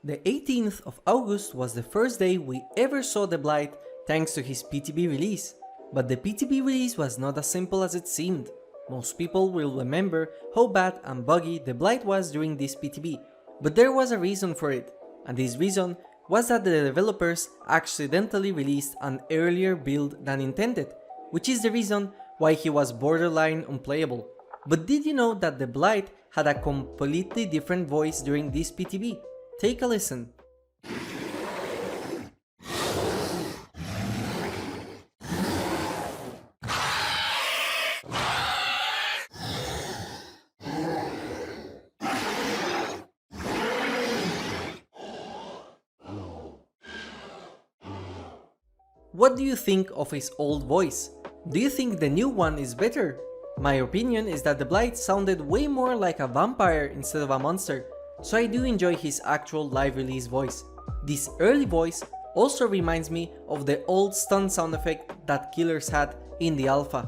The 18th of August was the first day we ever saw the Blight thanks to his PTB release. But the PTB release was not as simple as it seemed. Most people will remember how bad and buggy the Blight was during this PTB, but there was a reason for it, and this reason was that the developers accidentally released an earlier build than intended, which is the reason why he was borderline unplayable. But did you know that the Blight had a completely different voice during this PTB? Take a listen. What do you think of his old voice? Do you think the new one is better? My opinion is that the Blight sounded way more like a vampire instead of a monster, so I do enjoy his actual live release voice. This early voice also reminds me of the old stun sound effect that killers had in the alpha.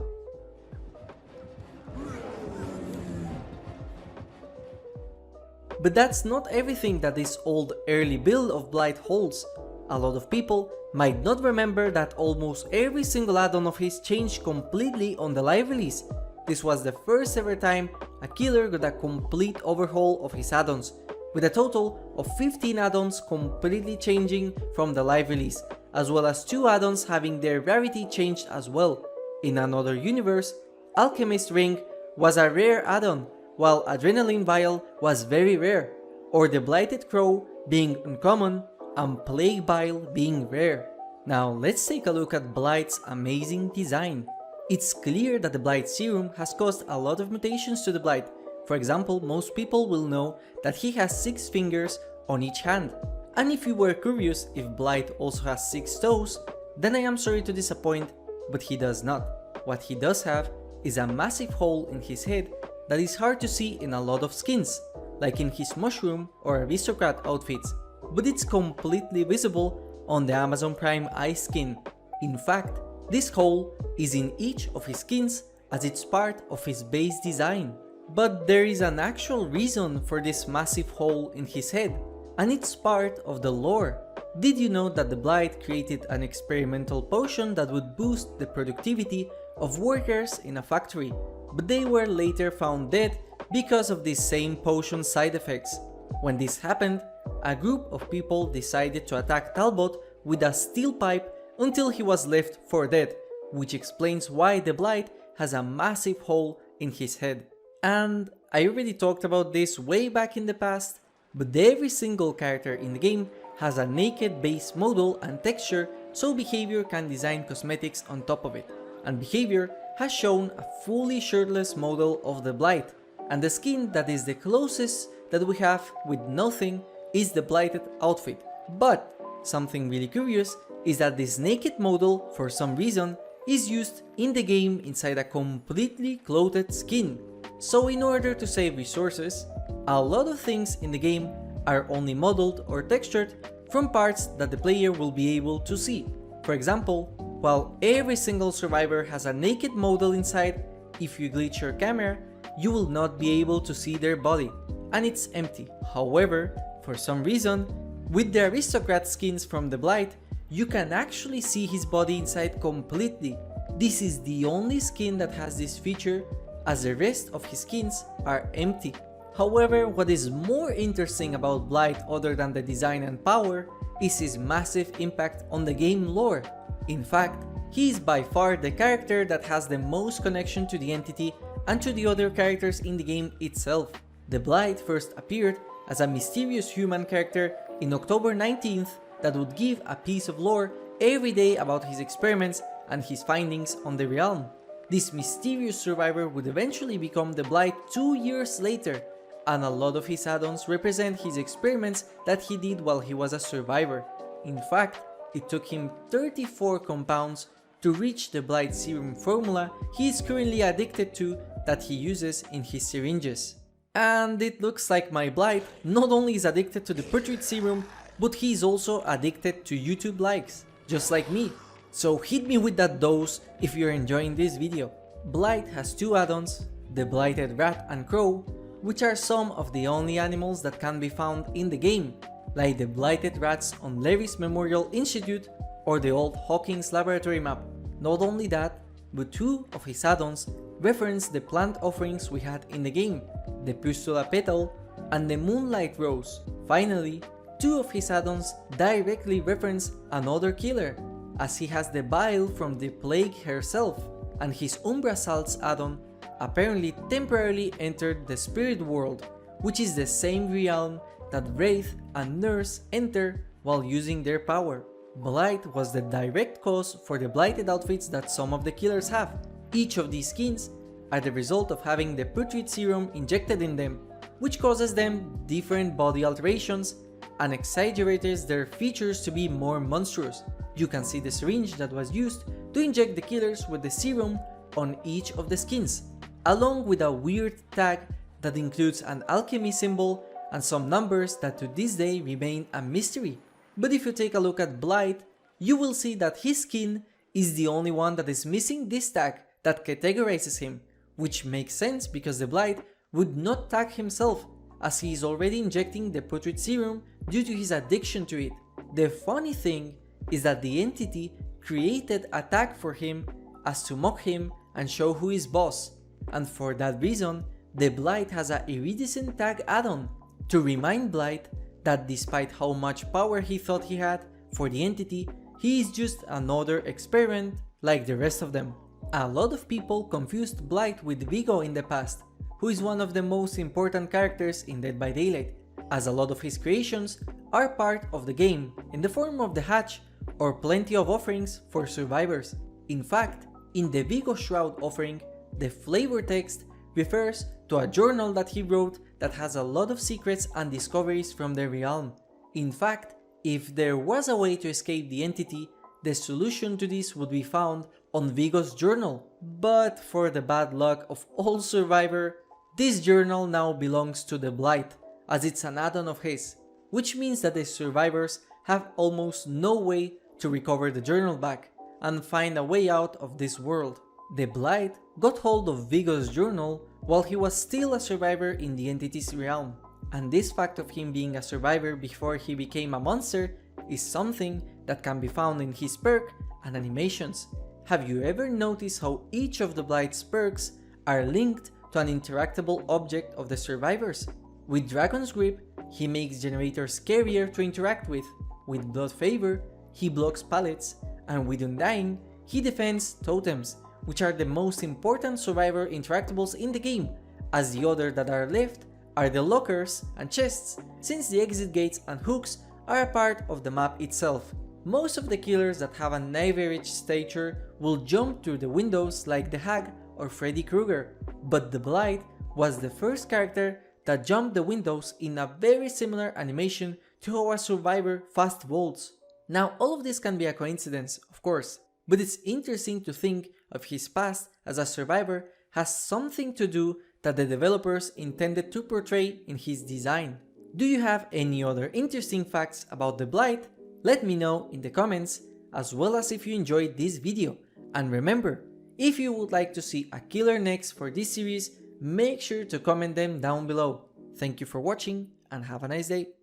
But that's not everything that this old early build of Blight holds. A lot of people might not remember that almost every single add-on of his changed completely on the live release. This was the first ever time a killer got a complete overhaul of his add-ons, with a total of 15 add-ons completely changing from the live release, as well as 2 add-ons having their rarity changed as well. In another universe, Alchemist Ring was a rare add-on, while Adrenaline Vial was very rare, or the Blighted Crow being uncommon and Plague Bile being rare. Now let's take a look at Blight's amazing design. It's clear that the Blight serum has caused a lot of mutations to the Blight. For example, most people will know that he has 6 fingers on each hand. And if you were curious if Blight also has 6 toes, then I am sorry to disappoint, but he does not. What he does have is a massive hole in his head that is hard to see in a lot of skins, like in his mushroom or aristocrat outfits, but it's completely visible on the Amazon Prime Eye skin. In fact, this hole is in each of his skins as it's part of his base design. But there is an actual reason for this massive hole in his head, and it's part of the lore. Did you know that the Blight created an experimental potion that would boost the productivity of workers in a factory, but they were later found dead because of this same potion side effects? When this happened, a group of people decided to attack Talbot with a steel pipe until he was left for dead, which explains why the Blight has a massive hole in his head. And I already talked about this way back in the past, but every single character in the game has a naked base model and texture, so Behavior can design cosmetics on top of it. And Behavior has shown a fully shirtless model of the Blight, and the skin that is the closest that we have with nothing is the Blighted outfit. But something really curious is that this naked model, for some reason, is used in the game inside a completely clothed skin. So in order to save resources, a lot of things in the game are only modeled or textured from parts that the player will be able to see. For example, while every single survivor has a naked model inside, if you glitch your camera, you will not be able to see their body, and it's empty. However, for some reason, with the aristocrat skins from the Blight, you can actually see his body inside completely. This is the only skin that has this feature, as the rest of his skins are empty. However, what is more interesting about Blight other than the design and power is his massive impact on the game lore. In fact, he is by far the character that has the most connection to the entity and to the other characters in the game itself. The Blight first appeared as a mysterious human character in October 19th that would give a piece of lore every day about his experiments and his findings on the realm. This mysterious survivor would eventually become the Blight 2 years later, and a lot of his add-ons represent his experiments that he did while he was a survivor. In fact, it took him 34 compounds to reach the Blight serum formula he is currently addicted to that he uses in his syringes. And it looks like my Blight not only is addicted to the Putrid serum, but he is also addicted to YouTube likes, just like me. So hit me with that dose if you're enjoying this video. Blight has 2 add-ons, the Blighted Rat and Crow, which are some of the only animals that can be found in the game. like the Blighted rats on Levy's Memorial Institute or the old Hawkins laboratory map. Not only that, but 2 of his add-ons reference the plant offerings we had in the game, the Pustula Petal and the Moonlight Rose. Finally, 2 of his add-ons directly reference another killer, as he has the Bile from the Plague herself, and his Umbra Salts add-on apparently temporarily entered the Spirit World, which is the same realm that Wraith and Nurse enter while using their power. Blight was the direct cause for the Blighted outfits that some of the killers have. Each of these skins are the result of having the Putrid Serum injected in them, which causes them different body alterations and exaggerates their features to be more monstrous. You can see the syringe that was used to inject the killers with the serum on each of the skins, along with a weird tag that includes an alchemy symbol and some numbers that to this day remain a mystery. But if you take a look at Blight, you will see that his skin is the only one that is missing this tag that categorizes him, which makes sense because the Blight would not tag himself, as he is already injecting the Putrid Serum due to his addiction to it. The funny thing is that the entity created a tag for him as to mock him and show who is boss, and for that reason, the Blight has a iridescent tag add-on to remind Blight that despite how much power he thought he had for the entity, he is just another experiment like the rest of them. A lot of people confused Blight with Vigo in the past, who is one of the most important characters in Dead by Daylight, as a lot of his creations are part of the game in the form of the hatch or plenty of offerings for survivors. In fact, in the Vigo Shroud offering, the flavor text refers to a journal that he wrote that has a lot of secrets and discoveries from the realm. In fact, if there was a way to escape the entity, the solution to this would be found on Vigo's journal. But for the bad luck of all survivors, this journal now belongs to the Blight, as it's an add-on of his, which means that the survivors have almost no way to recover the journal back and find a way out of this world. The Blight got hold of Vigo's journal while he was still a survivor in the entity's realm, and this fact of him being a survivor before he became a monster is something that can be found in his perk and animations. Have you ever noticed how each of the Blight's perks are linked to an interactable object of the survivors? With Dragon's Grip, he makes generators scarier to interact with Blood Favor, he blocks pallets, and with Undying, he defends totems, which are the most important survivor interactables in the game, as the other that are left are the lockers and chests, since the exit gates and hooks are a part of the map itself. Most of the killers that have an average stature will jump through the windows like the Hag or Freddy Krueger, but the Blight was the first character that jumped the windows in a very similar animation to how a survivor fast vaults. Now, all of this can be a coincidence, of course, but it's interesting to think of his past as a survivor has something to do that the developers intended to portray in his design. Do you have any other interesting facts about the Blight? Let me know in the comments, as well as if you enjoyed this video. And remember, if you would like to see a killer next for this series, make sure to comment them down below. Thank you for watching and have a nice day.